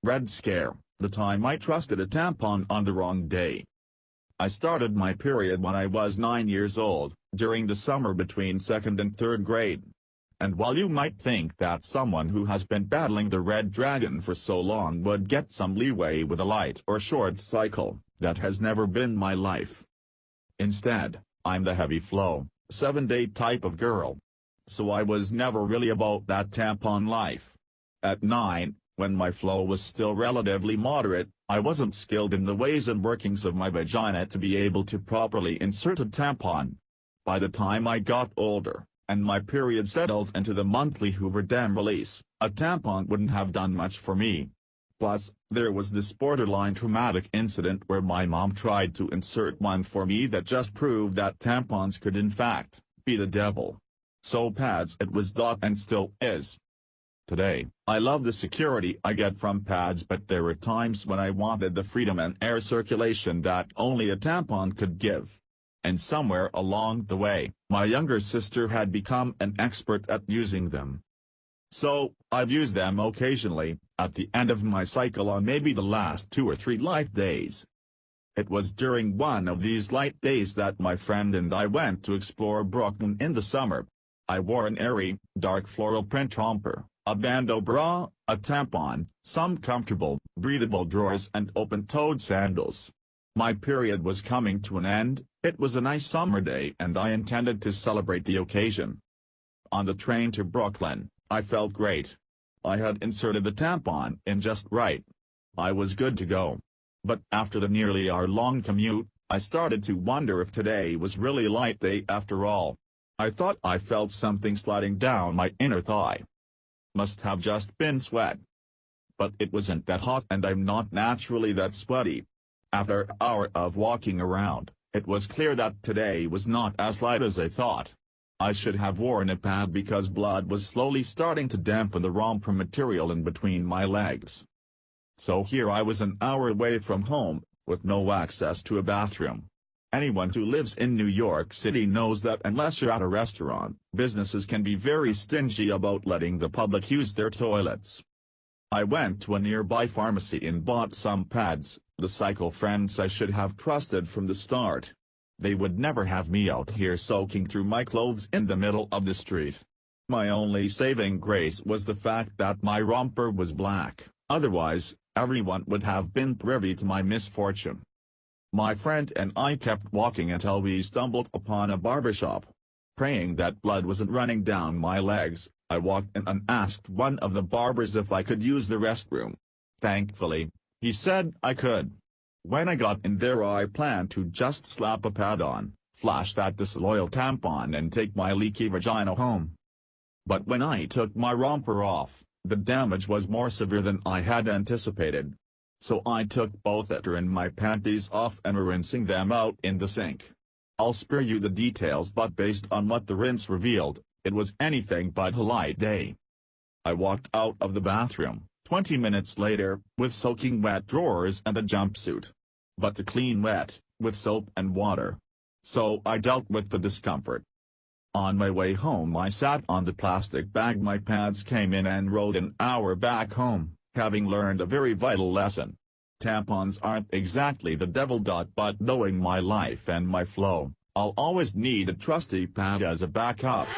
Red Scare, the time I trusted a tampon on the wrong day. I started my period when I was 9 years old, during the summer between 2nd and 3rd grade. And while you might think that someone who has been battling the red dragon for so long would get some leeway with a light or short cycle, that has never been my life. Instead, I'm the heavy flow, 7-day type of girl. So I was never really about that tampon life. At 9, when my flow was still relatively moderate, I wasn't skilled in the ways and workings of my vagina to be able to properly insert a tampon. By the time I got older, and my period settled into the monthly Hoover Dam release, a tampon wouldn't have done much for me. Plus, there was this borderline traumatic incident where my mom tried to insert one for me that just proved that tampons could in fact be the devil. So pads it was and still is. Today, I love the security I get from pads, but there were times when I wanted the freedom and air circulation that only a tampon could give. And somewhere along the way, my younger sister had become an expert at using them. So, I've used them occasionally, at the end of my cycle on maybe the last 2 or 3 light days. It was during one of these light days that my friend and I went to explore Brooklyn in the summer. I wore an airy, dark floral print romper, a bandeau bra, a tampon, some comfortable, breathable drawers and open-toed sandals. My period was coming to an end, it was a nice summer day and I intended to celebrate the occasion. On the train to Brooklyn, I felt great. I had inserted the tampon in just right. I was good to go. But after the nearly hour-long commute, I started to wonder if today was really light day after all. I thought I felt something sliding down my inner thigh. Must have just been sweat. But it wasn't that hot and I'm not naturally that sweaty. After an hour of walking around, it was clear that today was not as light as I thought. I should have worn a pad because blood was slowly starting to dampen the romper material in between my legs. So here I was an hour away from home, with no access to a bathroom. Anyone who lives in New York City knows that unless you're at a restaurant, businesses can be very stingy about letting the public use their toilets. I went to a nearby pharmacy and bought some pads, the cycle friends I should have trusted from the start. They would never have me out here soaking through my clothes in the middle of the street. My only saving grace was the fact that my romper was black, otherwise, everyone would have been privy to my misfortune. My friend and I kept walking until we stumbled upon a barbershop. Praying that blood wasn't running down my legs, I walked in and asked one of the barbers if I could use the restroom. Thankfully, he said I could. When I got in there I planned to just slap a pad on, flash that disloyal tampon and take my leaky vagina home. But when I took my romper off, the damage was more severe than I had anticipated. So I took both it and my panties off and rinsing them out in the sink. I'll spare you the details, but based on what the rinse revealed, it was anything but a light day. I walked out of the bathroom, 20 minutes later, with soaking wet drawers and a jumpsuit. But to clean wet, with soap and water. So I dealt with the discomfort. On my way home I sat on the plastic bag my pads came in and rode an hour back home, having learned a very vital lesson. Tampons aren't exactly the devil. But knowing my life and my flow, I'll always need a trusty pad as a backup.